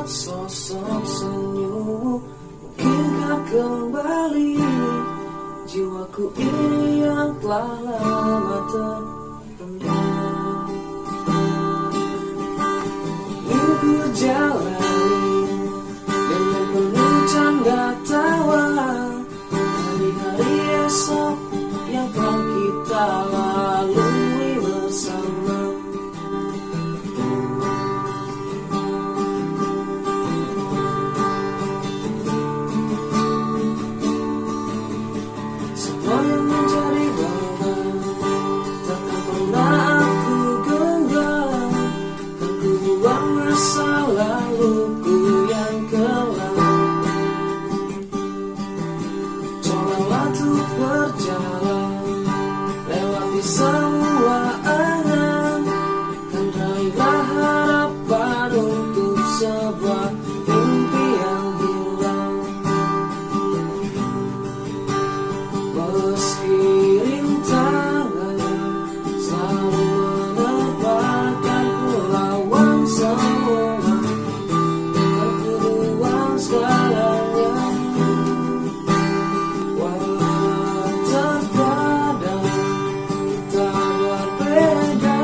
melihat sosok senyummu, mungkinkah kembali jiwaku ini yang telah lama terpendam. Ingin ku jalani dengan penuh canda tawa hari-hari esok yang akan kita lalui bersama. Semua yang menjadi beban takkan pernah aku genggam, kan ku buang masa laluku yang kelam. Cobalah untuk berjalan lewati semua angan, kan raihlah harapan untuk sebuah mimpi yang hilang. Meski rintangan selalu menebarkan ku lawan semua, kan ku buang segalanya. Walau terkadang kita berbeda,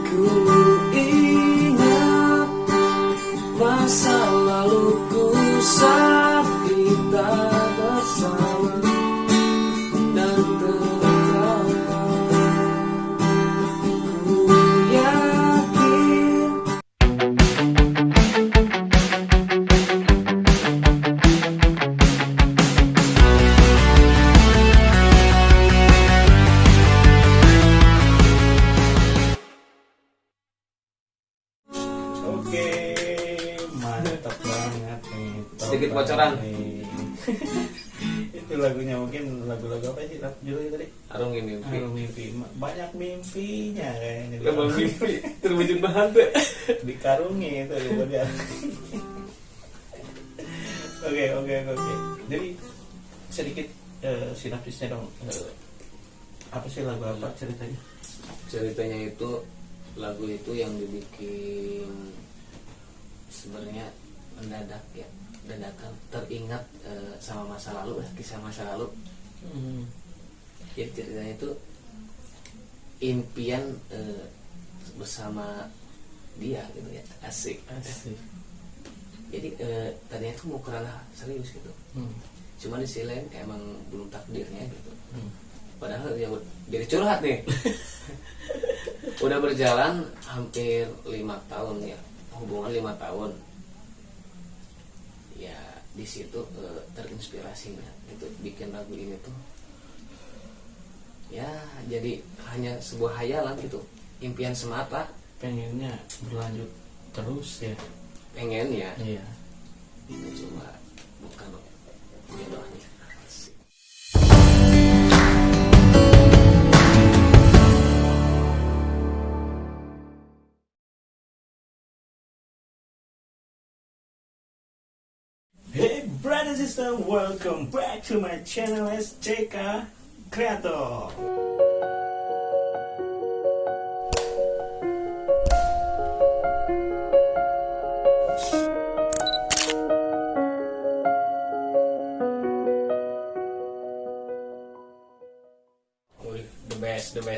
ku ingat masa laluku saat kita bersama dan tertawa. Ku yakin Oke, mantap banget nih. Sedikit bocoran. Itu lagunya, mungkin lagu-lagu apa sih judulnya tadi? Arungi mimpi. Arung Mimpi. Banyak mimpinya kayaknya. Lembang mimpi terwujud hantu. Dikarungi itu kemudian. Oke. Jadi sedikit sinopsisnya dong. Apa sih lagu apa ceritanya? Ceritanya itu lagu itu yang dibikin sebenarnya mendadak ya, dadakan teringat sama masa lalu, kisah masa lalu. Jadi ceritanya itu impian bersama dia gitu ya, asik. Jadi tadinya tuh mau kerana serius gitu, cuma di sisi lain emang belum takdirnya gitu. Padahal ya jadi curhat nih. Udah berjalan hampir 5 tahun ya, hubungan 5 tahun. Ya di situ terinspirasinya itu bikin lagu ini tuh. Ya jadi hanya sebuah hayalan gitu, impian semata. Pengennya berlanjut terus ya. Pengen ya. Iya. Cuma bukan jodohnya. Hey brothers and sisters, welcome back to my channel SCK Creator.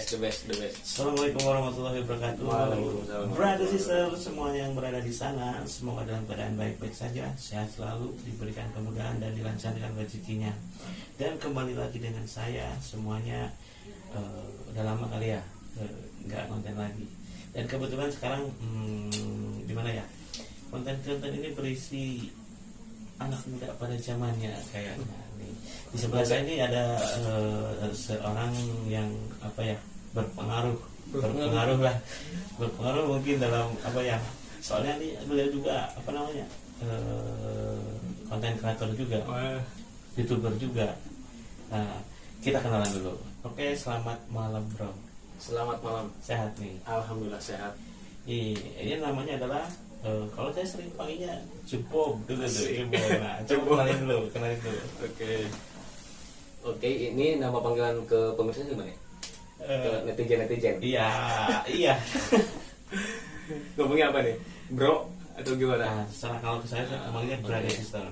The best. Assalamualaikum warahmatullahi wabarakatuh. Waalaikumsalam. Brothers and sisters semuanya yang berada di sana, semoga dalam keadaan baik-baik saja, sehat selalu, diberikan kemudahan dan dilancarkan rezekinya. Dan kembali lagi dengan saya semuanya. Udah lama kali ya nggak konten lagi. Dan kebetulan sekarang gimana ya, konten-konten ini berisi anak muda pada zamannya kayaknya. Di sebelah saya ini ada seorang yang berpengaruh mungkin dalam soalnya ini beliau juga konten kreator juga, YouTuber juga. Nah, kita kenalan dulu. Oke, selamat malam bro. Selamat malam. Sehat nih? Alhamdulillah sehat. Ini namanya adalah kalau saya sering panggilnya Jebob dulu tuh. Nah, coba kenalin dulu. Oke. Oke, ini nama panggilan ke pemirsa gimana? Ke netizen. Iya. Ngomongnya apa nih? Bro atau gimana? Nah, secara kalau ke saya manggilnya brother sister.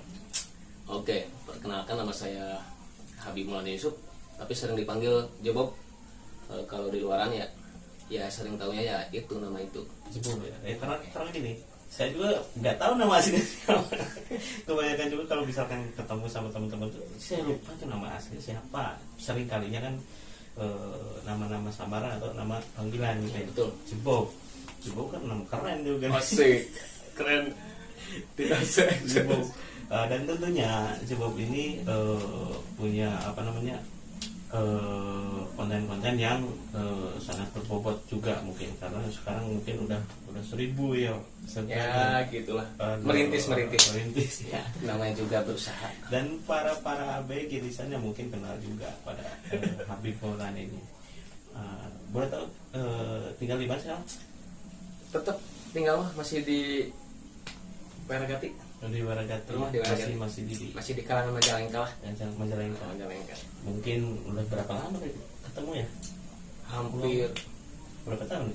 Oke, perkenalkan nama saya Habib Maulana Yusuf, tapi sering dipanggil Jobob. Kalau di luaran ya sering taunya ya itu nama itu. Jebol ya. Karena gini, saya juga nggak tahu nama aslinya siapa. Kebanyakan juga kalau misalkan ketemu sama teman-teman tuh, saya lupa tuh nama aslinya siapa. Sering kalinya kan nama-nama samaran atau nama panggilan gitu. Betul. Jebol kan nama keren juga. Asik, keren. Tidak Jebol. Dan tentunya Jebol ini punya apa namanya konten-konten yang sangat berbobot juga mungkin karena sekarang mungkin udah 1000 ya. Ya gitulah. Merintis ya. Namanya juga berusaha. Dan para ABG di sana mungkin kenal juga pada Habib Maulana ini. Boleh tahu tinggal di mana sekarang? Tetap tinggal masih di Waragati. Di Waragati. Rumah di Waragati. Masih di kalangan Majalengka lah. Majalengka. Mungkin udah berapa lama ketemu ya? Hampir berapa tahun?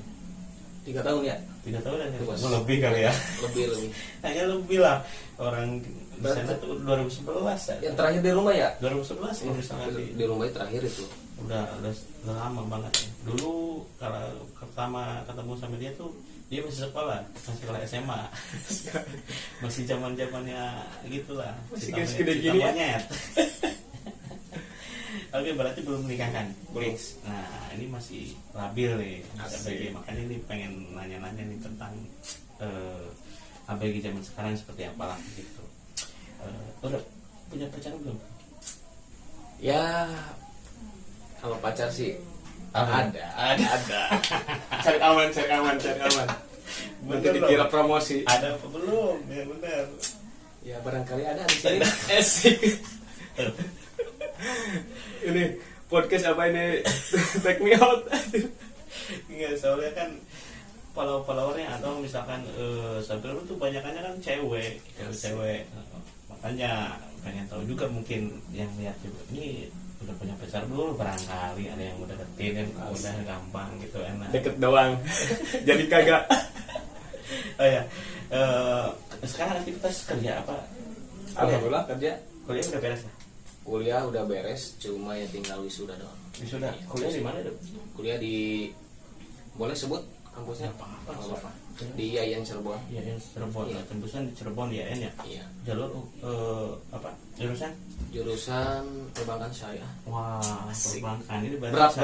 3 tahun ya. 3 tahun ya? Bos. Lebih kali ya? Lebih. Hanya lebih lah. Orang di sana tuh 2011 ya? Yang terakhir di rumah ya? 2011 ya misalnya di rumah terakhir itu. Udah lama banget ya. Dulu kalau pertama ketemu sama dia tuh dia masih sekolah SMA. Masih zamannya gitulah. Masih gede gini ya. Oke, berarti belum menikah kan? Belum. Nah, ini masih labil nih. ABG, makanya ini pengen nanya-nanya nih tentang ABG zaman sekarang seperti apa lah gitu. Udah punya pacar belum? Ya, kalau pacar sih ada. Cari aman. Nanti dikira promosi. Ada apa belum? Ya benar. Ya barangkali ada di sini. Asik. Ini podcast apa ini? Take me out. Enggak, soalnya kan followernya atau misalkan subscriber tuh banyakannya kan cewek. Makanya pengen tahu juga mungkin yang lihat juga ini udah punya pacar belum, barangkali ada yang udah deketin, yang udah gampang gitu, enak deket doang. Jadi kagak. Oh ya, sekarang aktivitas kerja apa? Alhamdulillah kerja. Kuliah udah beres ya? Kuliah udah beres, cuma ya tinggal wisuda doang. Wisuda. Kuliah di mana dong? Kuliah di, boleh sebut kampusnya? Apa? Di IAIN Cirebon. IAIN Cirebon. Iya. Tembusan di Cirebon di IAIN ya? Iya. Jalur apa? Jurusan? Jurusan perbankan syariah. Wah, perbankan ini Berat.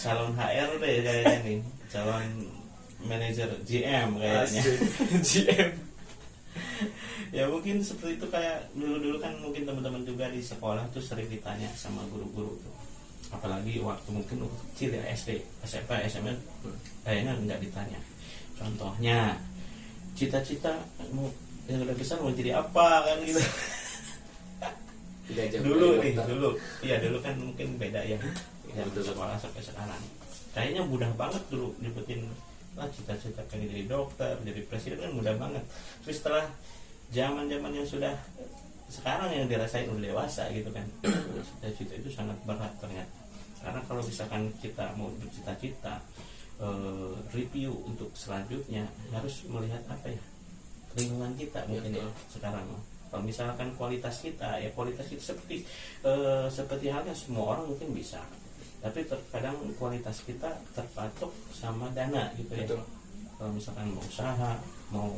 calon HR deh kayaknya nih. Calon manajer GM kayaknya. GM. Ya mungkin seperti itu, kayak dulu kan mungkin teman-teman juga di sekolah tuh sering ditanya sama guru-guru tuh. Apalagi waktu mungkin kecil ya, SD, SMP, SMA kayaknya nggak ditanya. Contohnya cita-cita mau yang udah besar mau jadi apa kan gitu. Dulu kan mungkin beda ya. Yang sekolah sampai sekarang kayaknya mudah banget dulu nyebutin cita-cita pengen jadi dokter, jadi presiden kan mudah banget. Tapi setelah zaman yang sudah sekarang yang dirasain udah dewasa gitu kan, cita-cita itu sangat berat ternyata. Karena kalau misalkan kita mau bercita-cita, review untuk selanjutnya harus melihat apa ya, lingkungan kita mungkin ya sekarang. Kalau misalkan kualitas kita seperti halnya semua orang mungkin bisa, tapi terkadang kualitas kita terpatok sama dana gitu ya. Kalau misalkan mau usaha, mau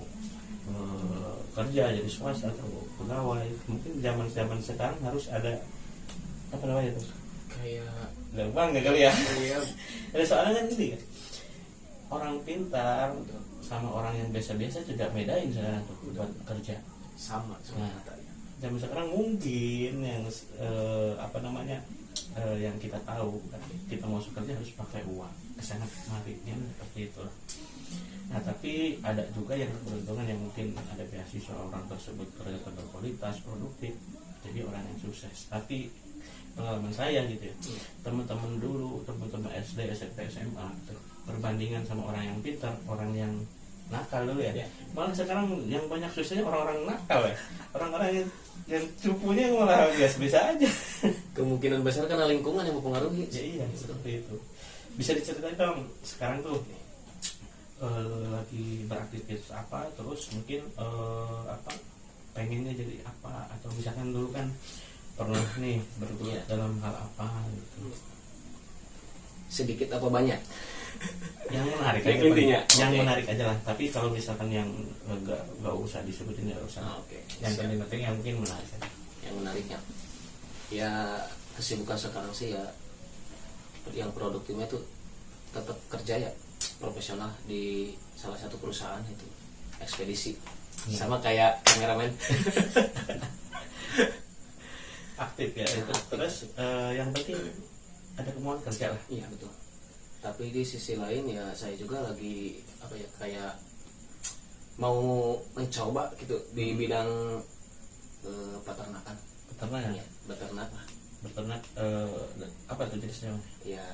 kerja jadi swasta atau pegawai, mungkin zaman sekarang harus ada apa namanya itu, kayak gampang nggak kali ya? Iya. Ada soalnya kan gini, orang pintar sama orang yang biasa-biasa juga bedain sekarang tuh buat kerja. Sama katanya. Zaman sekarang mungkin yang yang kita tahu kan, kita masuk kerja harus pakai uang kesana kemari ya, seperti itu. Nah tapi ada juga yang keberuntungan yang mungkin ada beasiswa, orang tersebut kerja berkualitas, produktif, jadi orang yang sukses. Tapi pengalaman saya gitu ya, teman-teman dulu, teman-teman SD, SMP, SMA tuh, perbandingan sama orang yang pintar, orang yang nakal dulu ya. Malah sekarang yang banyak suksesnya orang-orang nakal ya, orang-orang yang cupunya malah biasa-biasa aja. kemungkinan besar karena lingkungan yang mempengaruhi. Ya iya seperti itu. Bisa diceritain dong sekarang tuh lagi beraktivitas apa, terus mungkin apa pengennya jadi apa, atau misalkan dulu kan pernah nih bergelut dalam hal apa gitu. Sedikit apa banyak? Yang menarik Yang aja, intinya, yang oke. menarik aja lah. Tapi kalau misalkan yang nggak usah disebutin, nggak usah. Oke. Yang penting yang mungkin menarik aja. Yang menariknya, ya kesibukan sekarang sih ya, yang produktifnya tuh tetap kerja ya, profesional di salah satu perusahaan itu ekspedisi, sama kayak kameramen. Aktif ya itu. Terus yang penting ada kemauan kerja lah. Iya betul. Tapi di sisi lain ya saya juga lagi apa ya, kayak mau mencoba gitu di bidang peternakan. Peternak ya? Ya, beternak lah. Beternak apa tuh jenisnya? Ya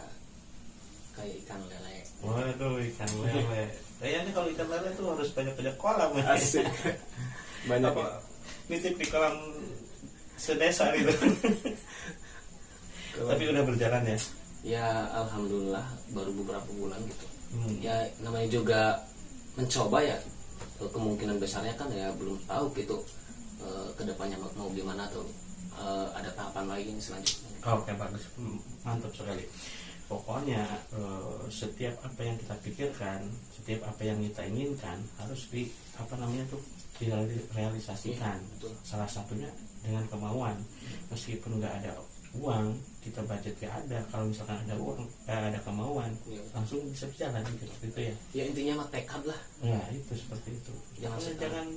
kayak ikan lele. Waduh, ikan lele. Kayaknya kalau ikan lele tuh harus banyak-banyak kolam ya. Asik. Banyak Apa, ya. nitip di kolam sedesa gitu. Tapi udah berjalan ya. Ya alhamdulillah baru beberapa bulan gitu. Hmm. Ya namanya juga mencoba ya, kemungkinan besarnya kan ya belum tahu gitu kedepannya mau gimana, atau ada tahapan lain selanjutnya. Oke, bagus. Mantap sekali. Pokoknya setiap apa yang kita pikirkan, setiap apa yang kita inginkan harus di apa namanya tuh direalisasikan. Betul. Salah satunya dengan kemauan. Meskipun nggak ada uang, kita budget gak ada, kalau misalkan ada uang, ada kemauan, Iya. langsung bisa berjalan gitu ya. Ya intinya mah tekad lah. Ya itu seperti itu. Jangan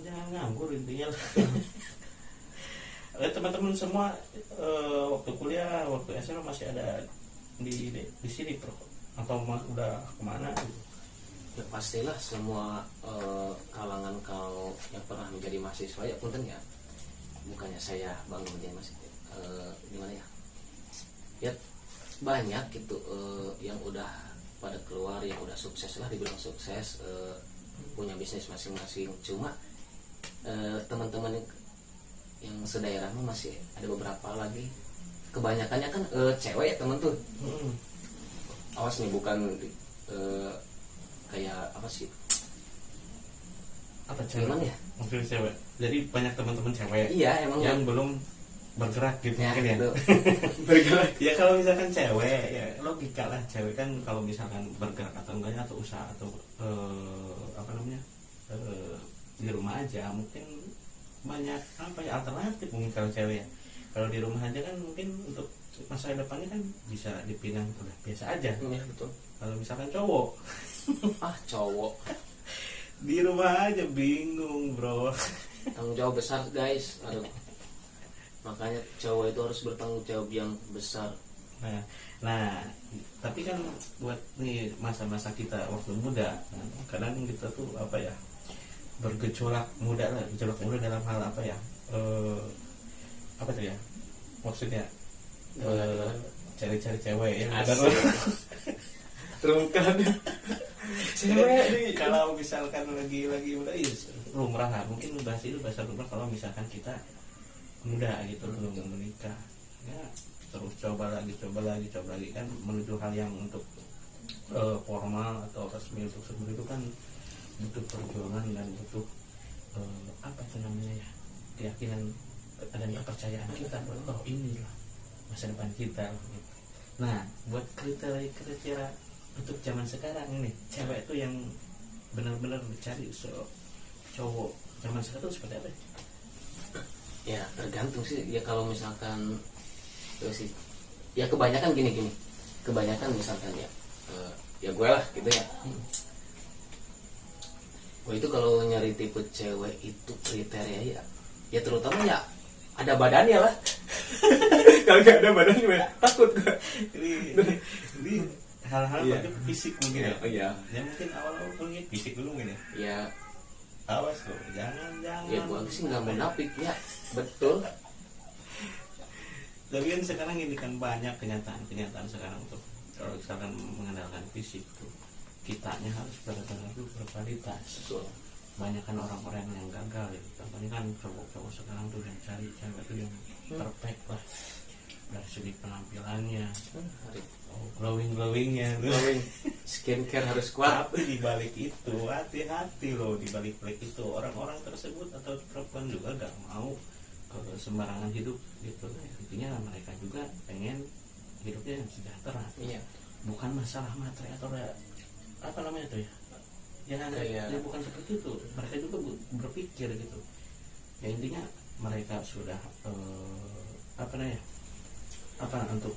Jangan nganggur intinya lah. Teman-teman semua waktu kuliah, waktu SMA masih ada di sini atau udah kemana gitu? Ya pastilah semua kalangan kalau yang pernah menjadi mahasiswa ya punten ya, bukannya saya bangga menjadi mahasiswa, gimana ya, ya banyak gitu yang udah pada keluar, yang udah sukses lah, dibilang sukses, punya bisnis masing-masing. Cuma teman-teman yang sedaerah mah masih ada beberapa lagi, kebanyakannya kan cewek ya teman tuh. Awas nih, bukan kayak apa sih, Apa cewek? gimana ya, Maksudnya cewek. Jadi banyak teman-teman cewek iya emang yang belum bergerak gitu ya, mungkin ya. gitu. Bergerak. Ya kalau misalkan cewek ya logika lah, cewek kan kalau misalkan bergerak atau enggaknya, atau usaha atau apa namanya di rumah aja, mungkin banyak apa ya alternatif mungkin kalau cewek ya. Kalau di rumah aja kan mungkin untuk masa depannya kan bisa dipinang udah biasa aja. Iya betul. Kalau misalkan cowok Cowok di rumah aja bingung bro. tanggung jawab besar guys. Aduh. Makanya cowok itu harus bertanggung jawab yang besar. Nah, tapi kan buat nih masa-masa kita waktu muda, kan, kadang kita tuh apa ya, bergejolak muda lah, gejolak muda dalam hal apa ya, apa tuh ya, maksudnya cari-cari cewek ya. Terungkan. Cewek nih. Kalau misalkan lagi muda, lumrah lah, mungkin bahasa itu bahasa lumrah kalau misalkan kita muda gitu belum menikah, ya terus coba lagi kan menuju hal yang untuk formal atau resmi untuk seperti itu kan butuh perjuangan dan butuh apa itu namanya ya, keyakinan dan kepercayaan kita bahwa inilah masa depan kita gitu. Nah, buat kriteria untuk zaman sekarang ini, cewek itu yang benar-benar dicari cowok zaman sekarang itu seperti apa? Ya tergantung sih ya, kalau misalkan sih ya kebanyakan gini, kebanyakan misalkan ya gue lah gitu ya. Gue itu kalau nyari tipe cewek itu kriteria ya terutama ya ada badannya lah. Kalau nggak ada badan gimana? Takut gue. Ini hal-hal Iya. fisik mungkin ya. Iya. Ya mungkin awal-awal mungkin fisik dulu mungkin ya. Ya Awas loh, jangan. ya gue sih nggak munafik ya, betul. Tapi kan sekarang ini kan banyak kenyataan sekarang untuk kalau misalkan mengandalkan fisik tuh, kitanya harus benar-benar berkualitas. Betul. Banyak kan orang-orang yang gagal ya. Contohnya kan cowok-cowok sekarang tuh yang cari cewek tuh yang perfect lah. dari segi penampilannya, Hari glowingnya, glowing, skincare harus kuat. tapi di balik itu hati-hati loh, di balik itu orang-orang tersebut atau perempuan juga gak mau sembarangan hidup gitu. Intinya mereka juga pengen hidupnya yang sejahtera, Iya. bukan masalah materi atau apa namanya tuh ya, ya bukan seperti itu. Mereka juga berpikir gitu ya, intinya mereka sudah untuk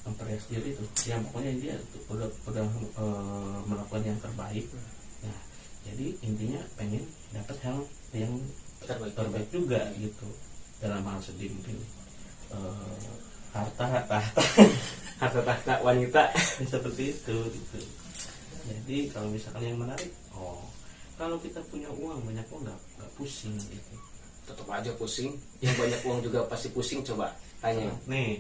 memperias diri itu ya, pokoknya dia udah melakukan yang terbaik. Nah jadi intinya pengen dapat hal yang terbaik juga gitu, dalam hal segi mungkin harta Tahta wanita. seperti itu gitu. Jadi kalau misalkan yang menarik, kalau kita punya uang, banyak uang nggak pusing gitu. Tetap aja pusing. Yang banyak uang juga pasti pusing. Coba tanya. Nih,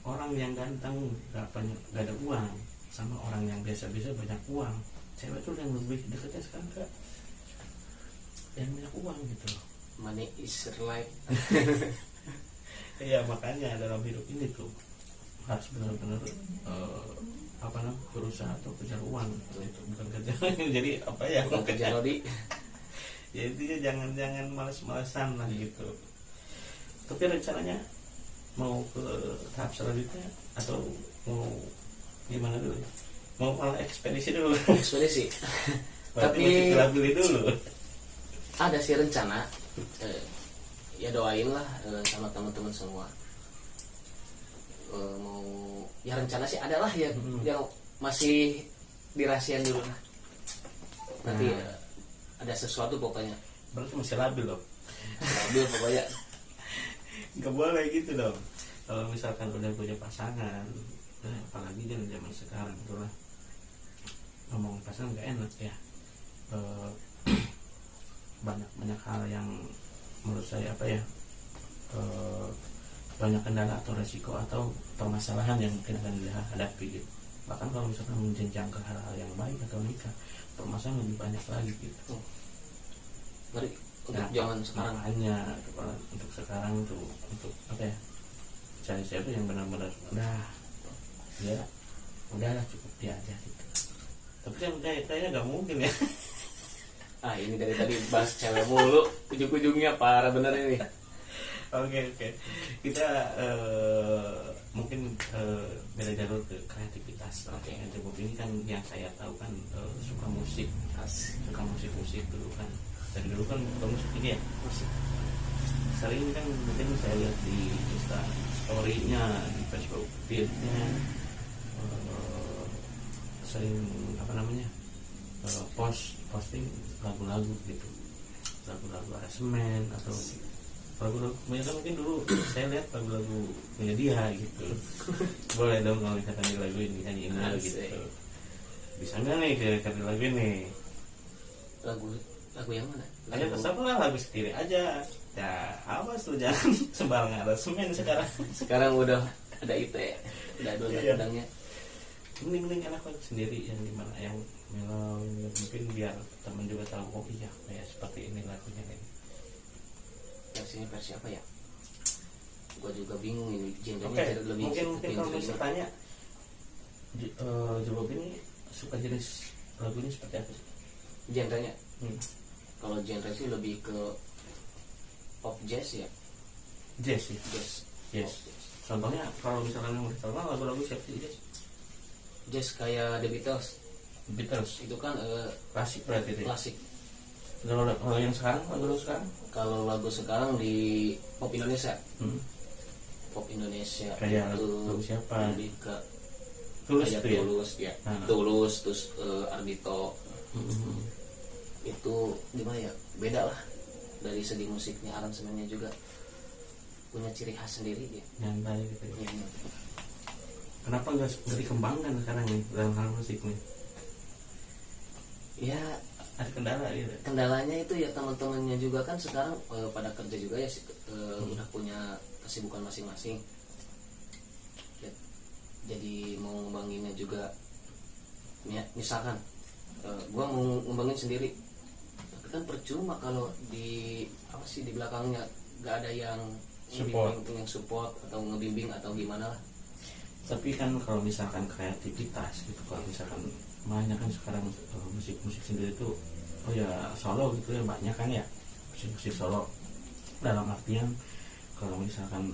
orang yang ganteng gak ada uang sama orang yang biasa-biasa banyak uang, cewek tuh yang lebih dekatnya sekarang ke yang banyak uang gitu. Money is life. Iya, makanya dalam hidup ini tuh harus benar-benar berusaha atau kejar uang itu, bukan kerja. Jadi apa ya, Bukan kerja Rodi. jadi jangan malas-malasan lah gitu. Tapi rencananya mau ke tahap selanjutnya atau mau gimana dulu? Mau malah ekspedisi dulu? Ekspedisi. Tapi Tapi beli dulu. ada sih rencana. Ya doain lah sama teman-teman semua. Mau ya rencana sih adalah ya, yang masih dirahasiain dulu lah. Nanti ada sesuatu pokoknya. Berarti masih labil loh. Labil pokoknya. Gak boleh gitu dong. Kalau misalkan udah punya pasangan, apalagi zaman sekarang itulah, ngomong pasangan gak enak ya. Banyak hal yang menurut saya banyak kendala atau resiko atau permasalahan yang mungkin akan dihadapi gitu. Bahkan kalau misalkan menjenjang ke hal-hal yang baik atau nikah, permasalahan lebih banyak lagi gitu. Mari untuk zaman sekarang. Makanya untuk sekarang tuh, untuk cari siapa yang benar-benar udahlah cukup dia aja gitu. Tapi kan kayaknya nggak mungkin ya. Ini dari tadi bahas cewek mulu, ujung-ujungnya parah bener ini. Oke. Kita mungkin beda jalur ke kreativitas. Oke. Coba ini kan yang saya tahu kan suka musik dulu kan. Dari dulu kan suka musik ini ya. Musik. Sering kan mungkin saya lihat di Insta story-nya, di Facebook feed-nya, sering posting lagu-lagu gitu, lagu-lagu aransemen atau lagu-lagu mungkin dulu saya lihat lagu-lagu dia gitu. Boleh dong kalau misalkan di lagu ini nyanyiin gitu. Bisa nggak nih ke lagu ini? Lagu yang mana? Aja terserah, lagu sendiri aja. Ya awas lu jangan sembarangan aransemen sekarang. Sekarang udah ada itu ya, udah ada undang-undangnya. Mending enak lagu sendiri yang dimana yang mellow, mungkin biar teman juga tahu iya kayak seperti ini lagunya nih. Versi apa ya? Gua juga bingung ini genrenya. Lebih mungkin kalau bisa tanya jawab ini suka jenis lagunya seperti apa sih? Genrenya? Kalau genre sih lebih ke pop jazz ya. Jazz ya? Jazz. Contohnya kalau misalkan yang terkenal lagu-lagu siapa sih jazz? Jazz kayak The Beatles itu kan klasik berarti deh. Klasik. Kalau yang sekarang, lagu sekarang? Kalau lagu sekarang di pop Indonesia. Pop Indonesia kayak itu lagu siapa? Lebih ke Tulus kayak tuh ya? Tulus ya. Tulus, terus Ardhito. Itu gimana ya? Beda lah dari segi musiknya, aransemennya juga punya ciri khas sendiri ya. Nyantai gitu ya. Iya. Kenapa nggak dikembangkan sekarang nih dalam hal musik nih? Ya ada kendala gitu. Kendalanya itu ya teman-temannya juga kan sekarang pada kerja juga ya, udah punya kesibukan masing-masing. Ya, jadi mau ngembanginnya juga, ya, misalkan gua mau ngembangin sendiri, tapi kan percuma kalau di belakangnya nggak ada yang yang support atau ngebimbing atau gimana lah. Tapi kan kalau misalkan kreativitas gitu, kalau misalkan banyak kan sekarang musik sendiri tuh solo gitu ya, banyak kan ya musik solo, dalam artian kalau misalkan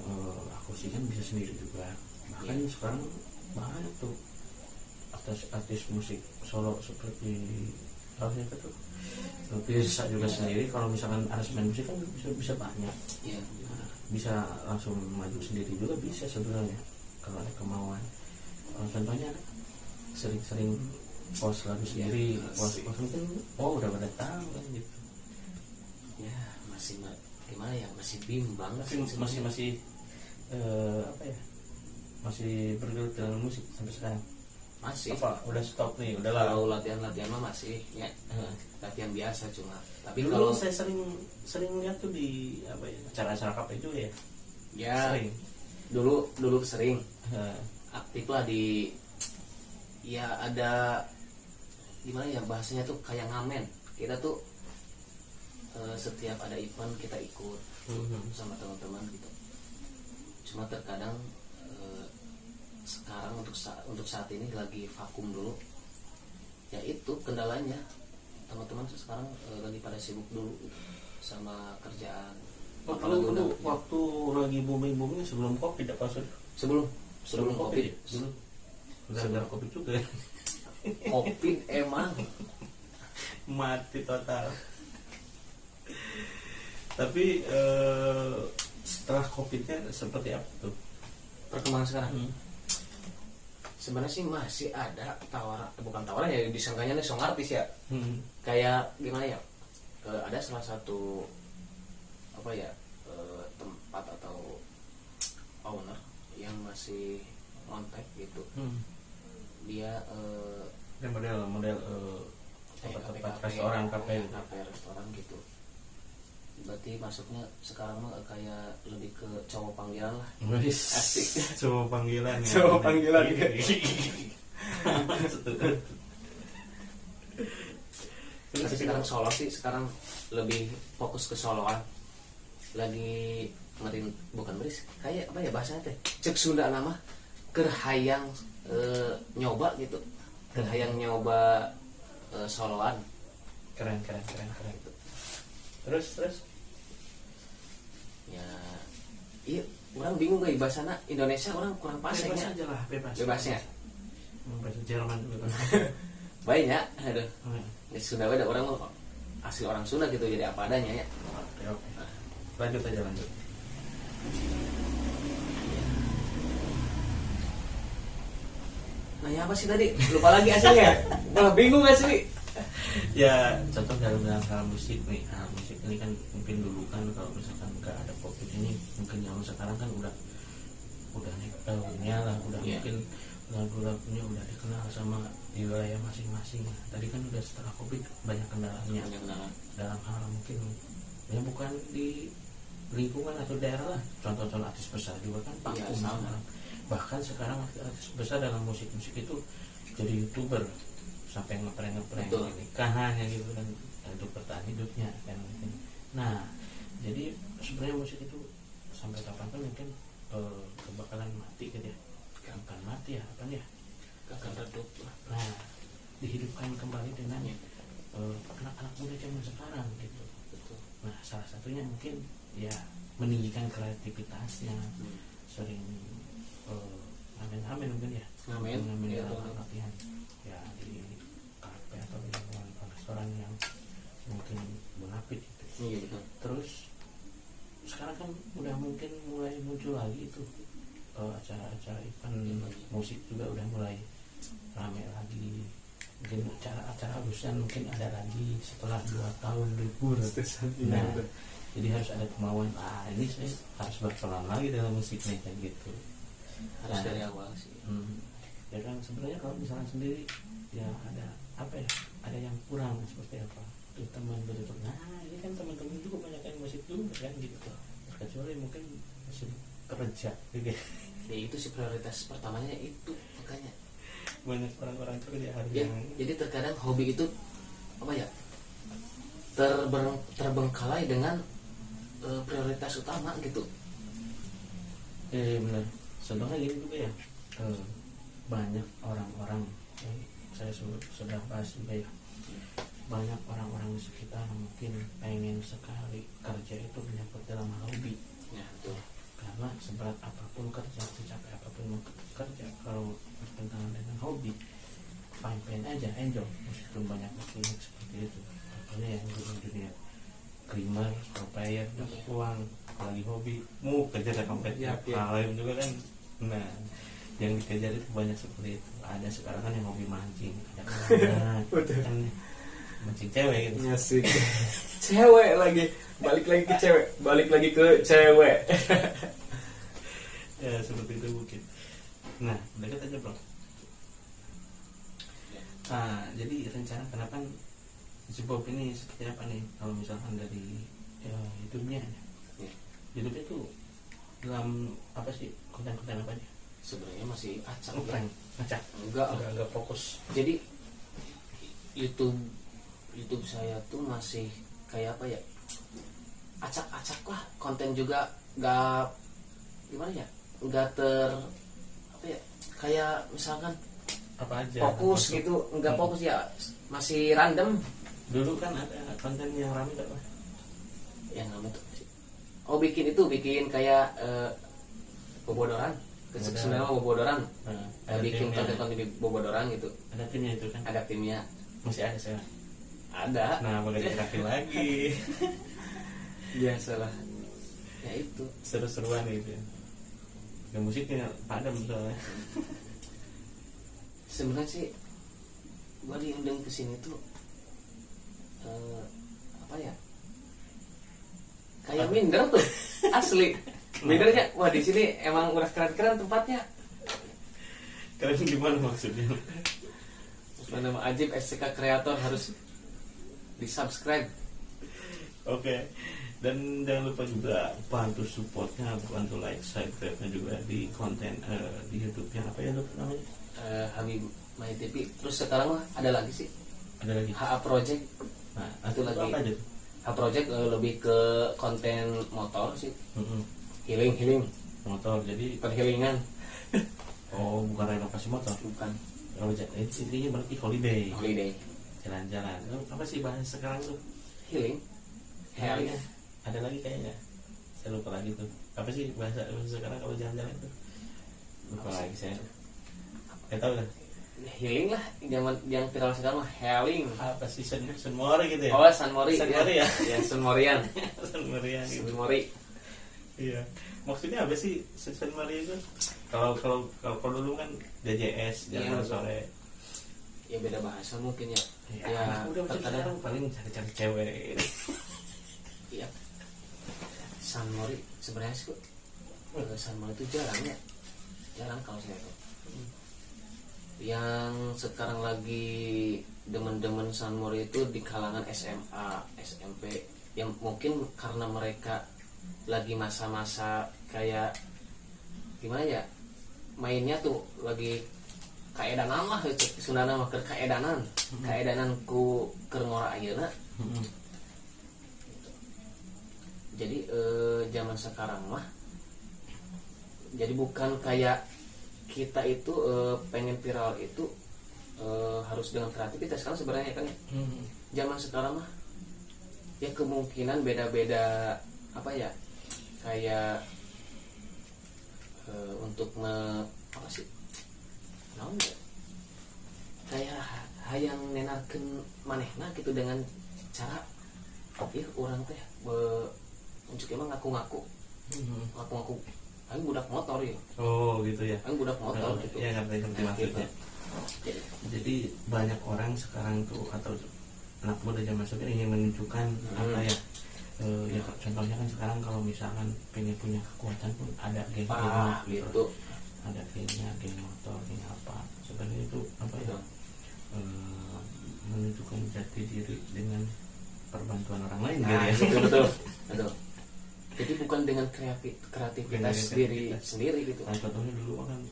aku sih kan bisa sendiri juga, bahkan sekarang banyak tuh artis musik solo seperti siapa tuh bisa juga sendiri. Kalau misalkan aransemen musik kan bisa banyak, bisa langsung maju sendiri juga bisa sebenarnya kalau ada kemauan. Contohnya sering post lagu sendiri, post mungkin udah pada tahu kan gitu ya. Masih gimana ya, masih bimbang masih masih bergelut dengan musik sampai sekarang. Masih udah stop nih, udah lah. Kalau latihan mah masih ya, latihan biasa cuma. Tapi dulu kalau saya sering lihat tuh di acara-acara KPU ya sering. Dulu sering aktif lah di, ya ada gimana ya bahasanya tuh kayak ngamen. Kita tuh setiap ada event kita ikut sama teman-teman gitu. Cuma terkadang sekarang untuk saat ini lagi vakum dulu. Ya itu kendalanya, teman-teman sekarang lagi pada sibuk dulu sama kerjaan. Waktu lagi booming-boomingnya sebelum Covid apa sebelum Covid dulu. Gara-gara Covid juga ya. Covid emang mati total. Tapi setelah Covidnya seperti apa tuh perkembangan sekarang? Sebenarnya sih masih ada bukan tawaran ya, disangkanya nih song artis ya. Kayak gimana ya, ada salah satu tempat atau owner yang masih kontak gitu. Dia model tempat restoran, kafe restoran gitu. Berarti masuknya sekarang mah kayak lebih ke cowok panggilan lah. Asik. Cowok panggilan ya. Cowok panggilan ya. Tapi sekarang solo sih, sekarang lebih fokus ke soloan. Lagi bukan beris, kayak apa ya bahasanya teh? Cek Sunda nama kerhayang nyoba gitu. Kerhayang nyoba soloan. Keren. Terus ya iya, orang bingung guys bahasana Indonesia, orang kurang pasnya. Bebas aja lah, bebasnya bahasa Jerman banyak. Aduh, di Sunda ada orang asli orang Sunda gitu, jadi apa adanya ya. Oke. Lanjut. Nanya apa sih tadi? Lupa lagi aslinya. Malah bingung asli. Ya contoh dalam hal musik nih, musik ini kan mungkin dulu kan kalau misalkan nggak ada Covid ini, mungkin yang sekarang kan udah naik daunnya lah, mungkin lagu-lagunya udah dikenal sama di wilayah masing-masing. Tadi kan udah setelah Covid banyak kendalanya dalam hal mungkin ya bukan di lingkungan atau daerah lah. Contoh-contoh artis besar juga kan vakum sama. Bahkan sekarang artis besar dalam musik itu jadi YouTuber, sampai ngeprank nikahannya gitu kan untuk bertahan hidupnya kan mungkin. Nah, jadi sebenarnya musik itu sampai kapan pun mungkin kebakalan mati gitu ya. Bukan mati ya, apa ya? Akan redup lah. Nah, dihidupkan kembali dengan anak-anak muda zaman sekarang gitu. Betul. Nah, salah satunya mungkin ya meninggikan kreativitasnya, sering ngamen mungkin ya. Ngamen latihan ya di kafe atau di restoran yang mungkin bonafit gitu. Iya. Terus sekarang kan udah mungkin mulai muncul lagi itu acara-acara event musik juga udah mulai ramai lagi. Mungkin acara agusan mungkin ada lagi setelah 2 tahun libur. Nah, jadi harus ada kemauan. Ini saya harus berperan lagi dalam musiknya kan gitu. Harus dari awal sih. Ya kan sebenarnya kalau misalnya sendiri ya ada apa ya? Ada yang kurang seperti apa? Tuh teman betul. Nah, ini kan teman-teman juga banyak yang musik juga kan gitu. Kecuali mungkin masih kerja gitu. Ya itu sih prioritas pertamanya itu, makanya banyak orang-orang kerja hari ya, jadi terkadang hobi itu apa ya terbengkalai dengan prioritas utama gitu. Benar. Contohnya gini juga ya, banyak orang-orang yang saya sudah bahas juga ya, banyak orang-orang di sekitar mungkin pengen sekali kerja itu menyangkut dalam hobi Ya betul. karena seberat apapun kerja, secapek apapun kerja, kalau bertentangan dengan hobi fine aja, enjoy meskipun banyak klinik seperti itu. Contohnya yang di dunia creamer, pro player, dapat uang, apalagi hobi, kerja dan kompet hal lain juga kan. Nah, yang dikejar itu banyak seperti itu. Ada sekarang kan yang hobi mancing, ada kan mancing cewek gitu. Ngasih cewek lagi, balik lagi ke cewek. Ya seperti itu mungkin. Nah, dekat aja bro. Nah, jadi rencana ke depan si Bob ini seperti apa nih kalau misalkan dari YouTube-nya? YouTube itu dalam apa sih, konten-konten apa aja? Sebenarnya masih acak. Acak. Enggak fokus. Jadi YouTube saya tuh masih kayak apa ya? Acak-acak lah, konten juga nggak gimana ya? Nggak apa ya? Kayak misalkan Apa aja? fokus gitu, nggak fokus ya, masih random. Dulu kan ada konten yang ramai gak? Yang namanya tuh bikin kayak bobodoran. Sebenarnya bobodoran. Bikin konten bobodoran gitu. Ada timnya itu kan? Ada timnya. Masih ada saya. Ada. Nah, boleh terakhir lagi. Biasalah. Ya itu. Seru-seruan gitu. Ya musiknya padam soalnya. Sebenarnya sih gua diundang ke sini tuh apa ya? Kayak minder tuh. Asli. Mindernya, wah di sini emang udah keren-keren tempatnya. Keren gimana maksudnya? Nama Ajib SCK Kreator harus di-subscribe. Oke. Dan jangan lupa juga bantu supportnya, bantu like, subscribe-nya juga di konten di YouTube-nya. Apa ya lupa namanya? Habib My TV. Terus sekarang mah ada lagi sih. Ada lagi. HA Project. Nah, itu lagi. Apa aja tuh? HA Project lebih ke konten motor sih. Healing. Motor, jadi Perhealingan. oh bukan renovasi motor. Bukan. Oh, intinya berarti holiday. Jalan-jalan. Apa sih bahasa sekarang tuh? Healing. Ada lagi kayaknya. Saya lupa lagi tuh. Apa sih bahasa sekarang kalau jalan-jalan tuh? Lupa lagi saya. Tahu kan? Healing lah, zaman yang viral sekarang mah healing. Apa sih Sunmori gitu ya? Oh, Sunmori ya? Ya, Sunmorian. Sunmorian gitu. Sunmori. Iya. Maksudnya apa sih Sunmori itu? Kalau dulu kan DJS zaman sore. Ya beda bahasa mungkin ya. Ya udah terkadang paling cari-cari cewek. Iya. Sunmori sebenarnya sih Sunmori itu jarang kalau saya tahu. Yang sekarang lagi demen-demen Sunmori itu di kalangan SMA, SMP, yang mungkin karena mereka lagi masa-masa kayak gimana ya, mainnya tuh lagi kaedanan lah itu, Sundana mah kaedanan ku keur ngora ayeuna. Jadi zaman sekarang mah jadi bukan kayak kita itu pengen viral itu harus dengan kreativitas kan sebenarnya kan. Zaman sekarang mah ya kemungkinan beda-beda apa ya, kayak untuk apa sih namanya, kayak hayang nenarkeun manehna gitu dengan cara ya orang teh untuk emang ngaku-ngaku aku budak motor ya. Oh gitu ya. Aku budak motor gitu. Ya ngerti maksudnya. Jadi banyak orang sekarang tuh atau anak muda zaman sekarang ingin menunjukkan apa ya? Ya contohnya kan sekarang kalau misalkan pengen punya kekuatan pun ada geng-geng gitu. Ada geng motor, geng apa. Sebenarnya itu apa ya? Menunjukkan jati diri dengan perbantuan orang lain gitu ya. Betul. Jadi bukan dengan kreativitas diri sendiri gitu. Nah, contohnya dulu kan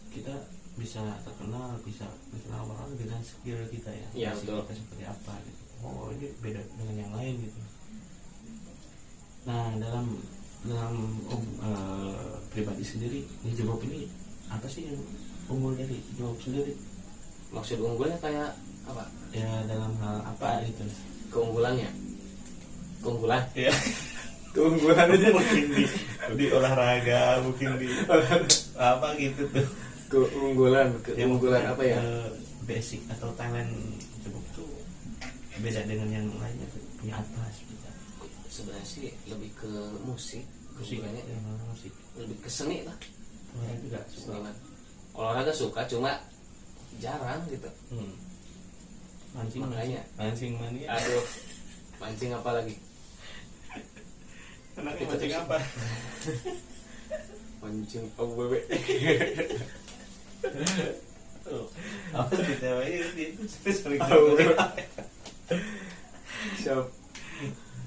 kita bisa terkenal, bisa awal dengan skill kita ya. Iya betul. Kita seperti apa gitu. Oh ini beda dengan yang lain gitu. Nah dalam dalam pribadi sendiri di Jebob ini apa sih yang unggul dari Jebob sendiri? Maksud unggulnya kayak apa? Ya dalam hal apa gitu? Keunggulan Ya. keunggulan aja Mungkin di olahraga, mungkin di apa gitu tuh. keunggulan Ya, apa ya? Basic atau talent Jebob tuh beda dengan yang lainnya tuh. Punya apa sebenarnya? Sebenarnya sih lebih ke musik, keunggulannya Musik. lebih ke seni lah. Olahraga juga suka. Seniman. Olahraga suka cuma jarang gitu. Mancing Makanya. mancing mania. Aduh, mancing apa lagi? Anaknya mancing apa? Mancing AWW. Oh, apa sih namanya itu sering AWW.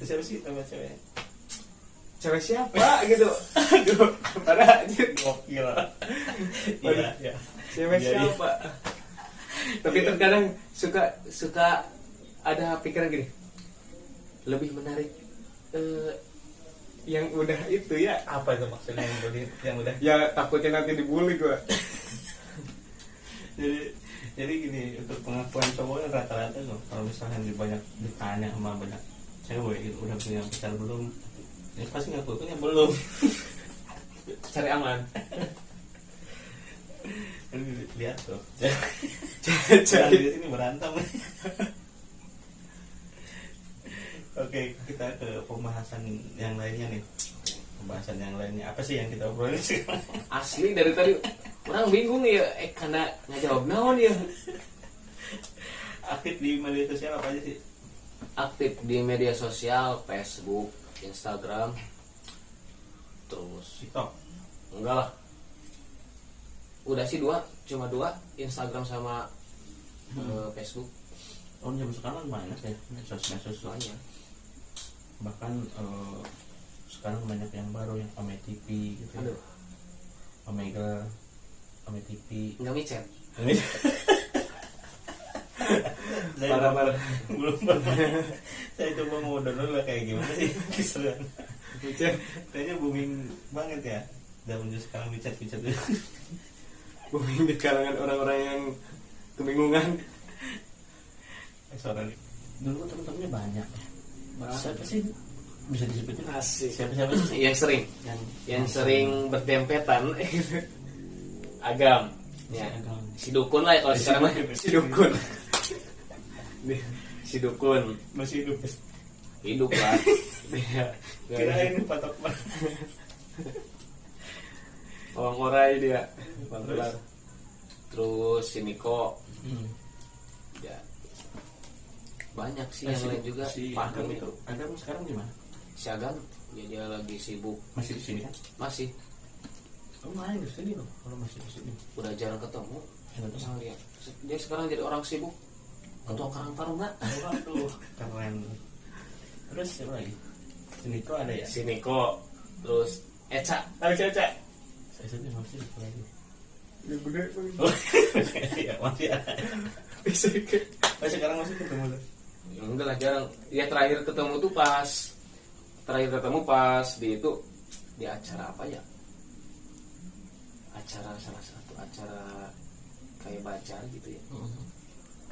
Siapa sih nama cewek? cewek siapa gitu? Aduh, pada aja Gokil. Iya, iya. cewek Iya, iya. siapa? Tapi terkadang suka ada pikiran gini, lebih menarik yang udah itu ya. Apa itu maksudnya yang udah? Ya takutnya nanti dibully gua. Jadi gini, untuk pengakuan cowoknya rata-rata loh, kalau misalnya banyak ditanya sama banyak cewek gitu, udah punya pacar belum, ya pasti ngakunya belum. Cari aman. Lihat tuh, Cari. di sini berantem. Oke, kita ke pembahasan yang lainnya nih. Pembahasan yang lainnya apa sih yang kita obrolin sekarang? Asli dari tadi orang bingung ya, karena ngajawab naon ya. Aktif di media sosial apa aja sih? Aktif di media sosial, Facebook, Instagram, terus TikTok. enggak lah. Udah sih cuma dua, Instagram sama Facebook. Oh, jam sekarang banyak ya medsos Banyak. Bahkan sekarang banyak yang baru yang Ome TV gitu. Aduh, Omega, Ome TV. enggak micet. Parah. Belum pernah. Saya coba mau download lah kayak gimana sih keseruan. Micet. Kayaknya booming banget ya. Zaman sekarang micet. Booming di kalangan orang-orang yang kebingungan. Suara dulu kan teman-temannya banyak ya. Banyak. Siapa sih bisa disebutin? Asik. Siapa sih Yang sering sering berdempetan. Agam. Ya. Si dukun lah ya kalau sekarang mah. Si dukun. Si dukun masih hidup? hidup lah. Dia Kirain patok banget. orang-orang dia. Terus si Niko. Ya. Banyak sih yang lain juga. Si Agam itu. Agam sekarang gimana? Si Agam ya dia lagi sibuk. Masih di sini kan? Masih. Oh, main di sini loh. Kalau masih di sini. Udah jarang ketemu. Enggak tahu. Sama dia sekarang jadi orang sibuk. Ketua Karang Taruna. Waduh, keren. Terus siapa lagi? Si Niko ada ya? Si Niko. Terus Eca. Tahu si Eca? Saya sedih masih ada lagi. Udah gede. Oh, iya masih ada. Bisa ke. Sekarang masih ketemu tuh. Ya, enggak lah, jarang. Ya terakhir ketemu pas di itu di acara apa ya? Salah satu acara kayak baca gitu ya.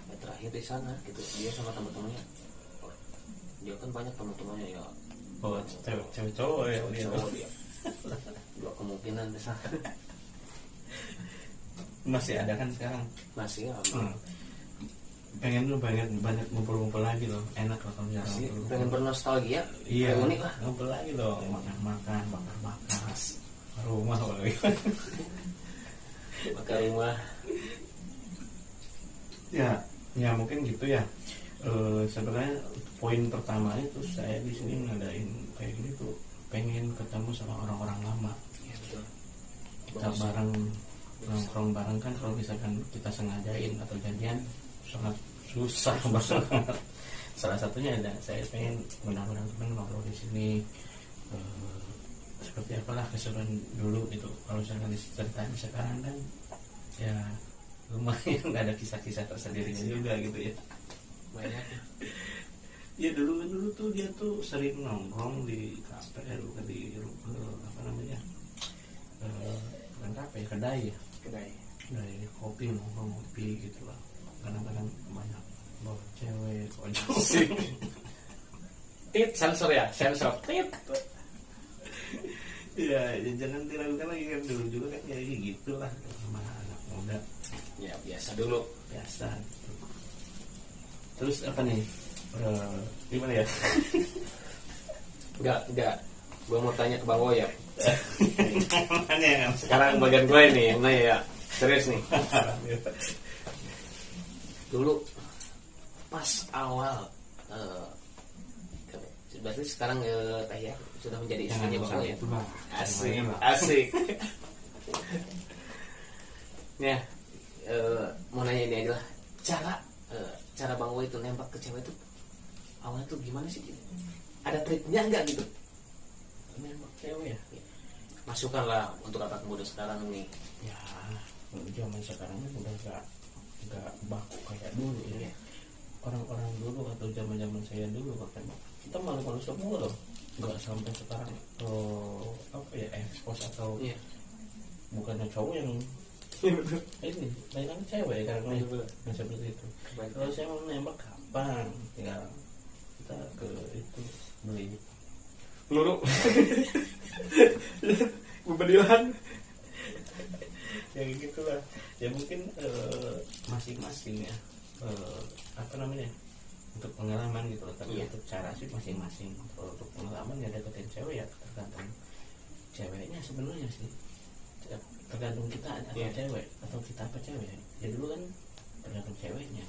Ya, terakhir di sana gitu dia sama teman-temannya. Dia kan banyak teman-temannya ya. Oh, cewek cowok ya dia. Cowok dia. Dua kemungkinan di sana. Masih ada kan sekarang? Masih ya. Pengen banyak ngumpul-ngumpul lagi loh. Enak lah kalau Masih misalnya pengen bernostalgia. iya, unik lah. ngumpul lagi loh. Makan bakar rumah lagi. Bakar rumah. Ya mungkin gitu ya. Sebenarnya poin pertama itu saya di sini ngadain kayak gini tuh pengen ketemu sama orang-orang lama. Ya betul. Kita bareng nongkrong bareng kan kalau misalkan kita sengajain atau janjian sangat susah banget. Salah satunya ada saya pengen undang-undang teman ngobrol di sini. Seperti apalah keseruan dulu itu kalau misalkan diceritain sekarang kan ya lumayan ada kisah-kisah tersendirinya juga gitu ya. Banyak. Ya dulu tuh dia tuh sering nongkrong di kafe, di apa namanya, bukan kafe, kedai ya, kedai kopi, nongkrong kopi gitu lah. Kadang-kadang banyak bawa cewek, ojol. Tit sensor ya, sensor tit. Ya, jangan diragukan lagi kan, dulu juga kan kayak gitulah sama anak muda. Ya biasa dulu. Biasa. Terus apa nih? Gimana ya? Enggak. Gua mau tanya ke Bang Woyap. Nanya. Sekarang bagian gue nih yang nanya ya. Serius nih. Dulu pas awal berarti sekarang Teh ya sudah menjadi istrinya Bang Woyap. Asik. Ya, mau nanya ini aja lah. Cara Bang Woy itu nembak ke cewek itu awalnya tuh gimana sih? Ada triknya enggak gitu? Nembak cewek ya? Masukan lah untuk anak muda sekarang nih. Ya, zaman sekarang udah nggak baku kayak dulu ya. Orang-orang dulu atau zaman saya dulu kan kita malu-malu semua loh, nggak sampai sekarang apa ya, expose atau bukannya cowok yang ini mainan cewek karena seperti itu. Kalau saya mau nembak kapan ya kita ke itu beli Peluru Bebedilan ya gitulah ya, mungkin masing-masing ya, apa namanya, untuk pengalaman gitu loh. Tapi untuk cara sih masing-masing. Kalau untuk pengalaman ya deketin cewek ya tergantung ceweknya sebenarnya sih, tergantung kita atau cewek, atau kita apa cewek ya. Dulu kan tergantung ceweknya.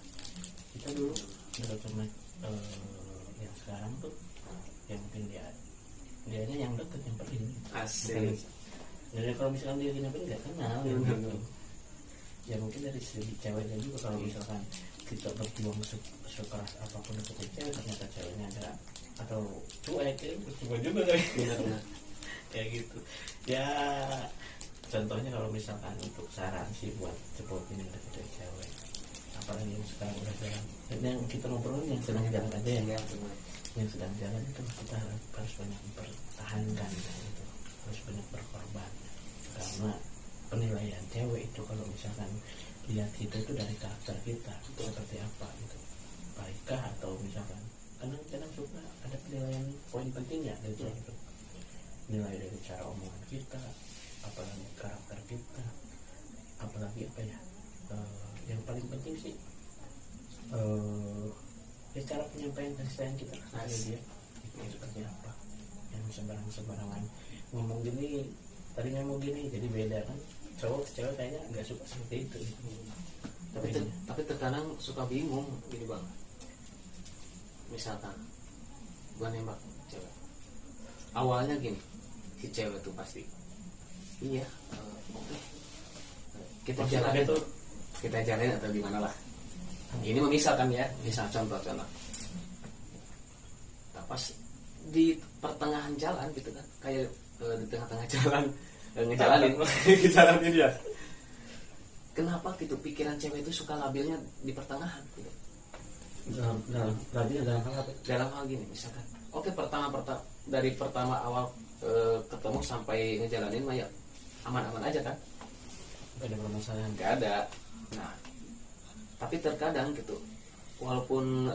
Kita dulu deket sama yang sekarang tuh yang mungkin dianya yang deket yang penting. Asik. Jadi kalau misalkan dia gini nggak kenal gitu. Ya mungkin dari segi ceweknya juga, kalau misalkan kita berjuang sekeras apapun untuk cewek, ternyata ceweknya ada atau cuek ya, cuma juga kan. Benar. Kayak gitu ya. Contohnya kalau misalkan untuk saran sih buat cowok ini deketin cewek, apalagi yang sekarang udah jalan, yang kita ngobrolin yang sedang jalan aja ya, yang sedang jalan itu kita harus banyak mempertahankan gitu, harus banyak berkorban, karena penilaian cewek itu kalau misalkan lihat kita itu dari karakter kita seperti apa gitu, baikkah atau misalkan kadang suka ada penilaian poin pentingnya dari cewek itu, nilai dari cara omongan kita, apalagi karakter kita, apalagi apa ya, yang paling penting sih ya cara penyampaian kasih sayang kita kepada dia itu seperti apa. Yang sembarangan ngomong gini, tadinya mau gini jadi beda kan, cowok cewek kayaknya nggak suka seperti itu. Tapi terkadang suka bingung gini Bang, misalkan gua nembak cewek, awalnya gini, si cewek tuh pasti oke, kita jalanin atau gimana lah. Ini misalkan ya, misal contoh. Nah, pas di pertengahan jalan gitu kan, kayak di tengah-tengah jalan ngejalanin dia. Kenapa gitu pikiran cewek itu suka labilnya di pertengahan gitu? Dalam hal gini misalkan, oke, dari pertama awal ketemu sampai ngejalanin mah ya aman-aman aja kan, nggak ada permasalahan, nggak ada. Nah, tapi terkadang gitu, walaupun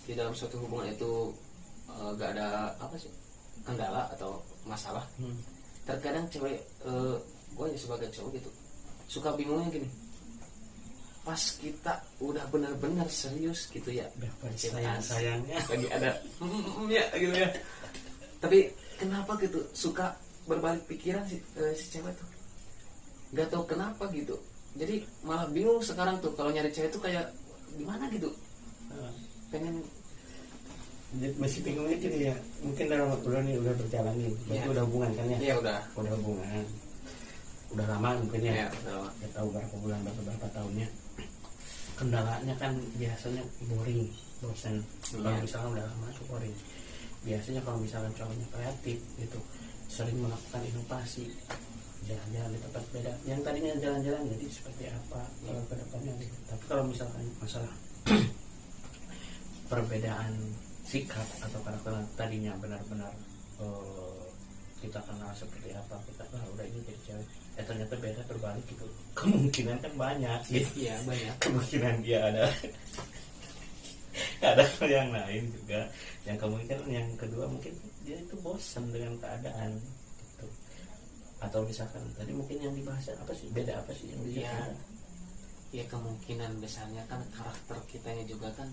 di dalam suatu hubungan itu nggak ada kendala atau masalah, terkadang cewek, gue ya sebagai cowok gitu suka bingungnya gini, pas kita udah benar-benar serius gitu ya, sayangnya lagi ada ya gitu ya, tapi kenapa gitu suka berbalik pikiran si cewek tuh, nggak tahu kenapa gitu. Jadi malah bingung sekarang tuh kalau nyari cewek tuh kayak gimana gitu, pengen. Masih bingungnya gini ya, mungkin dalam waktu ini udah berjalan nih, berarti udah hubungan kan ya? Iya udah hubungan, udah lama mungkin ya, udah tahu berapa bulan, berapa tahunnya. Kendalanya kan biasanya boring, bosan. Kalau misalkan udah lama tuh boring. Biasanya kalau misalkan cowoknya kreatif gitu, sering melakukan inovasi, jalan-jalan di tempat beda. Yang tadinya jalan-jalan jadi seperti apa kalau ke depannya gitu. Tapi kalau misalkan masalah perbedaan sikap atau karakter tadinya benar-benar kita kenal seperti apa, kita udah ini jadi cewek, ternyata beda terbalik gitu, kemungkinan kan banyak gitu. Iya banyak. Kemungkinan dia ada yang lain juga, yang kemungkinan yang kedua mungkin dia itu bosan dengan keadaan gitu. Atau misalkan tadi mungkin yang dibahas apa sih, beda apa sih yang bisa ya kemungkinan besarnya kan karakter kitanya juga kan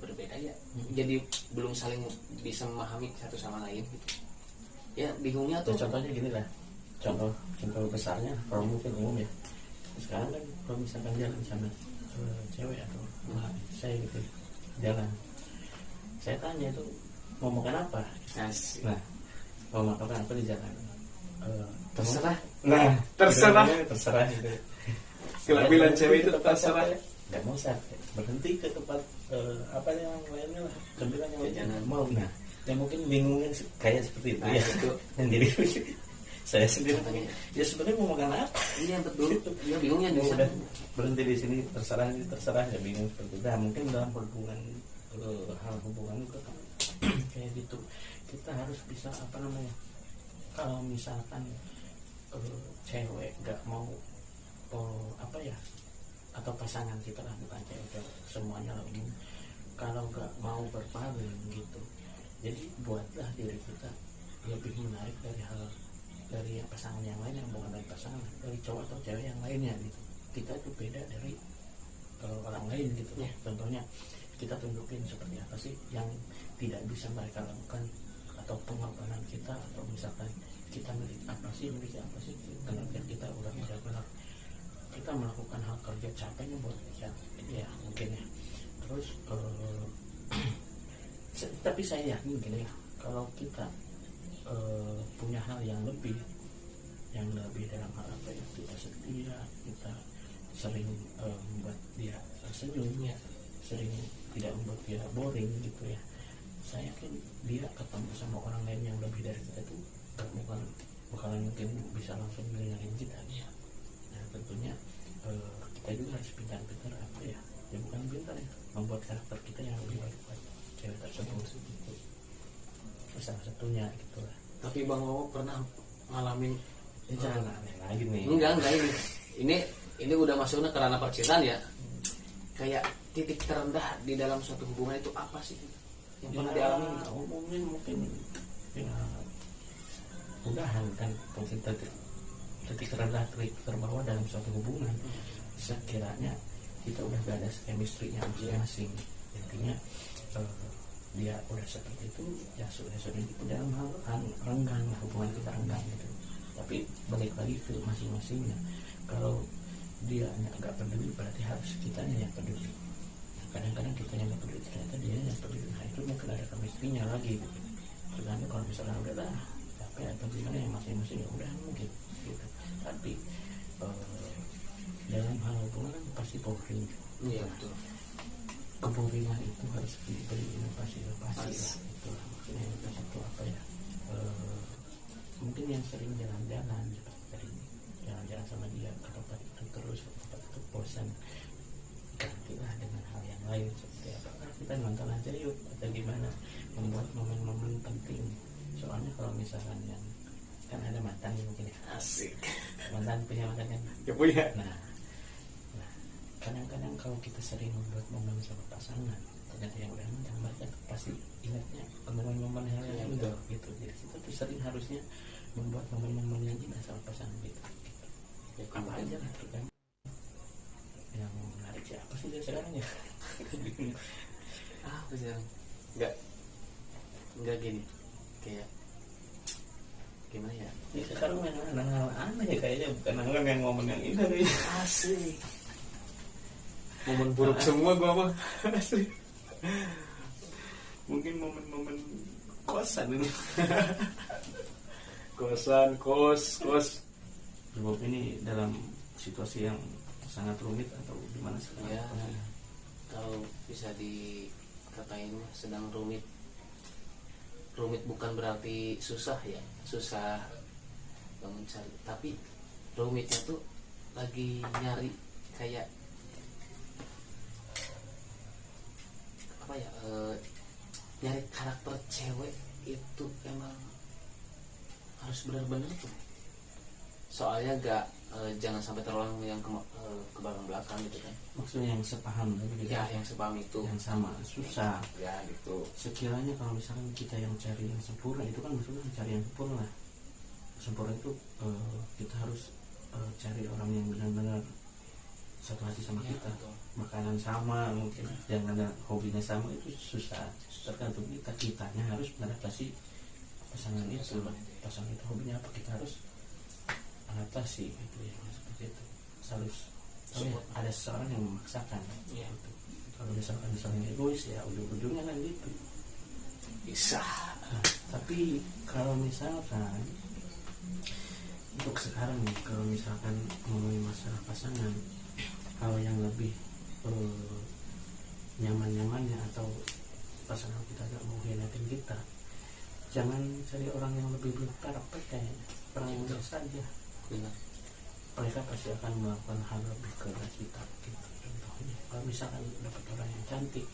berbeda ya. Jadi belum saling bisa memahami satu sama lain gitu. Ya bingungnya tuh contohnya gini lah, contoh besarnya kalau mungkin umum ya, sekarang kan kalau misalkan jalan sama cewek atau saya gitu jalan, saya tanya itu mau makan apa. Nah, mau makan apa di jalan, terserah. Nah, terserah gitu. Kelabilan cewek itu terserah. Nggak mau usah berhenti ke tempat apa yang lainnya lah, cemilan yang lainnya mau. Nah, yang mungkin bingungnya kayak seperti itu ya. Itu yang jadi saya sendiri ya sebenarnya mau makan apa. Iya betul. Iya bingungnya di sana. Berhenti di sini terserah ya, bingung seperti itu. Nah, mungkin dalam hubungan hal hubungan itu kan kayak gitu. Kita harus bisa apa namanya, kalau misalkan cewek nggak mau apa ya, atau pasangan kita lah, bukan cewek semuanya lah umum, kalau nggak mau berpaling gitu, jadi buatlah diri kita lebih menarik dari pasangan yang lain, yang bukan dari pasangan, dari cowok atau cewek yang lainnya gitu. Kita itu beda dari orang lain gitu ya. Contohnya kita tunjukin seperti apa sih yang tidak bisa mereka lakukan, atau pengorbanan kita, atau misalkan kita memiliki apa sih tenaga kita udah benar-benar kita melakukan hal kerja capeknya buat ya mungkin ya. Terus tapi saya yakin gini ya, kalau kita punya hal yang lebih dalam hal apa ya, kita setia, kita sering membuat dia tersenyum ya, sering tidak membuat dia boring gitu ya, saya yakin dia ketemu sama orang lain yang lebih dari kita tuh bakalan mungkin bisa langsung ngedengerin kita ya. Nah tentunya kita juga harus pintar-pintar apa ya bukan pintar ya, membuat karakter kita yang lebih baik buat cewek tersebut gitu. Salah satunya gitu lah. Tapi Bang Wowo pernah ngalamin jangan aneh lagi nih. Enggak ini udah masuknya ke ranah percintaan ya. Kayak titik terendah di dalam suatu hubungan itu apa sih yang pernah dialami? Umumnya mungkin ya udahan kan, mungkin titik terendah terbawa dalam suatu hubungan sekiranya kita udah gak ada chemistry-nya masing-masing. Intinya dia udah seperti itu ya sudah itu dalam hal renggang, hubungan kita renggang gitu. Tapi balik lagi ke masing-masingnya. Kalau dia nggak peduli berarti harus kitanya yang peduli. Kadang-kadang kita yang peduli, ternyata dia yang peduli. Nah itu mungkin ada chemistry-nya lagi gitu. Tergantung kalau misalnya udah lah capek atau gimana yang masing-masing ya udah mungkin gitu. Tapi dalam hal hubungan kan pasti boring. Iya betul. Keboringan itu harus diberi inovasi lah. Itulah maksudnya inovasi itu apa ya? Mungkin yang sering jalan-jalan seperti tadi, jalan-jalan sama dia ke tempat itu terus, ke tempat itu bosan, gantilah dengan hal yang lain seperti apa? Kita nonton aja yuk atau gimana, membuat momen-momen penting. Soalnya kalau misalkan yang kan ada mantan mungkin ya, asik mantan punya mantan kan ya punya. Nah kadang-kadang kalau kita sering membuat momen sama pasangan, ternyata yang udah mantan mereka pasti ingatnya momen-momen yang udah gitu. Jadi kita tuh sering harusnya membuat momen-momen yang indah sama pasangan gitu. Ya apa aja lah tergantung yang menarik siapa sih dia sekarang ya. Apa sih nggak gini kayak gimana ya? Ini sekarang main hal aneh ya kayaknya, bukan hal yang momen yang indah nih. Asik. Momen buruk semua gua mah. Asik. Mungkin momen-momen kosan ini. kos. Sebab ini dalam situasi yang sangat rumit atau gimana sekarang? Ya, kalau bisa dikatain sedang rumit. Rumit bukan berarti susah ya, susah mencari, tapi rumitnya tuh lagi nyari kayak apa ya, nyari karakter cewek itu emang harus benar-benar tuh, soalnya gak jangan sampai terulang yang ke belakang gitu kan. Maksudnya yang sepaham gitu Ya yang sepaham itu, yang sama susah ya gitu. sekiranya kalau misalkan kita yang cari yang sempurna, itu kan maksudnya cari yang sempurna. Sempurna itu kita harus cari orang yang benar-benar satu hati sama Ya, kita, betul. makanan sama, mungkin yang ada hobinya sama, itu susah. Tergantung kitanya harus mengadaptasi pasangan itu. Pasangan itu hobinya apa, kita harus adaptasi itu ya, seperti itu. Harus ada seseorang yang memaksakan Ya. gitu. Kalau misalkan egois ya ujung-ujungnya kan gitu. Bisa. Nah, tapi kalau misalkan untuk sekarang nih, kalau misalkan ngomongin masalah pasangan, hal yang lebih nyaman-nyamannya atau pasangan kita gak mau hianatin kita, jangan cari orang yang lebih perfect kayaknya, orang yang biasa aja. Benar. Mereka pasti akan melakukan hal lebih keras kita gitu. Contohnya kalau misalkan dapat orang yang cantik,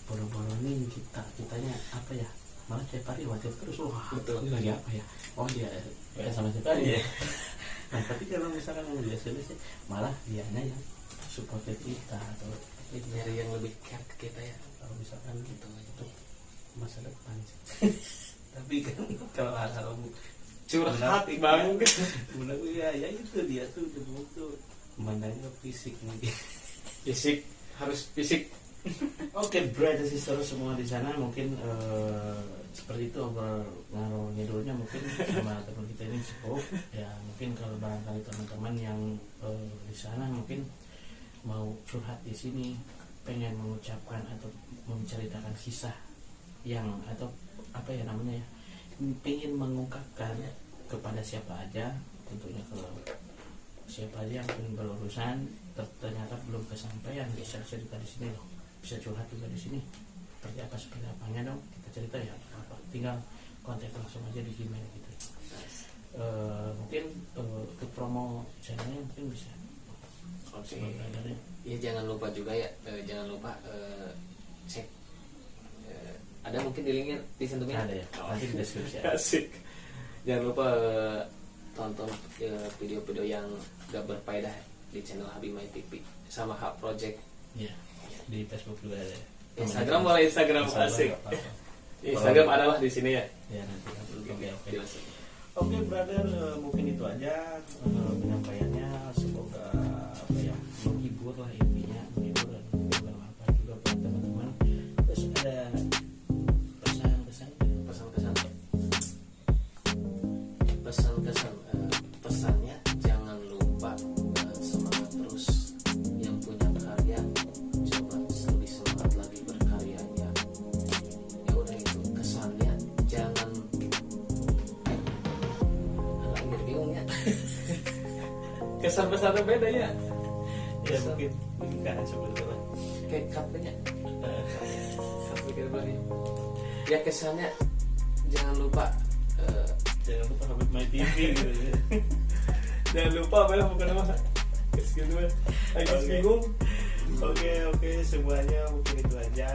boro-boronin kitanya apa ya, malah tiap hari khawatir terus, wah Betul. ini lagi apa ya, oh dia sama siapa ya. Nah tapi kalau misalkan yang biasa-biasa, malah dianya yang supportive kita, atau Nyari yang lebih care ke kita ya. kalau misalkan Gitu. untuk masa depan sih. Tapi kan kalau hal-hal Curhat bang. menurut ya itu dia tuh memandangnya fisik mungkin. Fisik, harus fisik. Oke, brother sister semua di sana, mungkin seperti itu ngaruh ngidulnya mungkin sama teman kita ini cukup ya. Mungkin kalau barangkali teman-teman yang di sana mungkin mau curhat di sini, pengen mengucapkan atau menceritakan kisah yang atau apa ya namanya ya, pengen mengungkapkan kepada siapa aja, tentunya ke siapa aja yang pun berurusan ternyata belum kesampaian, bisa cerita di sini loh, bisa curhat juga di sini. Seperti apanya dong, kita cerita ya, apa tinggal kontak langsung aja di Gmail gitu. Mungkin untuk promo channelnya mungkin bisa. Oke. Ya jangan lupa juga ya, jangan lupa cek. Ada mungkin di linknya disentuhnya. Ada ya, nanti di deskripsi. Asik. Jangan lupa tonton video-video yang gak berfaedah di channel Habimai TV sama Hub Project. Iya. Di Facebook juga ada. Instagram boleh, Instagram asik. nggak apa-apa. Instagram adalah di sini ya. Ya nanti oke. Jelas. Oke brother, mungkin itu aja penyampaiannya. Semoga apa ya, menghibur lah intinya, menghibur dan bermanfaat juga buat teman-teman. Terus ada pesannya jangan lupa semangat terus, yang punya karya coba lebih semangat lagi berkaryanya. Ya udah itu kesannya, jangan agak bingung ya. Kesan pesannya beda ya. ya mungkin kan sebetulnya Kayak katanya ya kesannya jangan lupa jangan lupa Habib My TV gitu ya. jangan lupa apa ya, bukan apa gitu ya. Agak bingung. Oke, semuanya mungkin itu aja.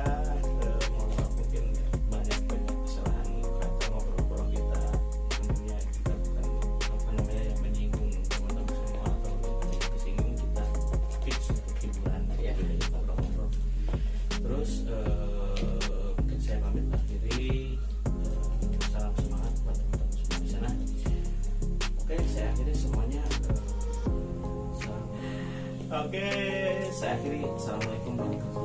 Mohon maaf mungkin banyak kesalahan kata ngobrol-ngobrol kita, tentunya kita bukan apa namanya yang menyinggung teman-teman semua atau disinggung, kita fix untuk hiburan ya, ngobrol-ngobrol. Terus mungkin saya pamit akhiri. Salam semangat buat teman-teman semua di sana. Oke, saya akhiri semuanya. Oke, saya akhiri. Assalamualaikum warahmatullahi wabarakatuh.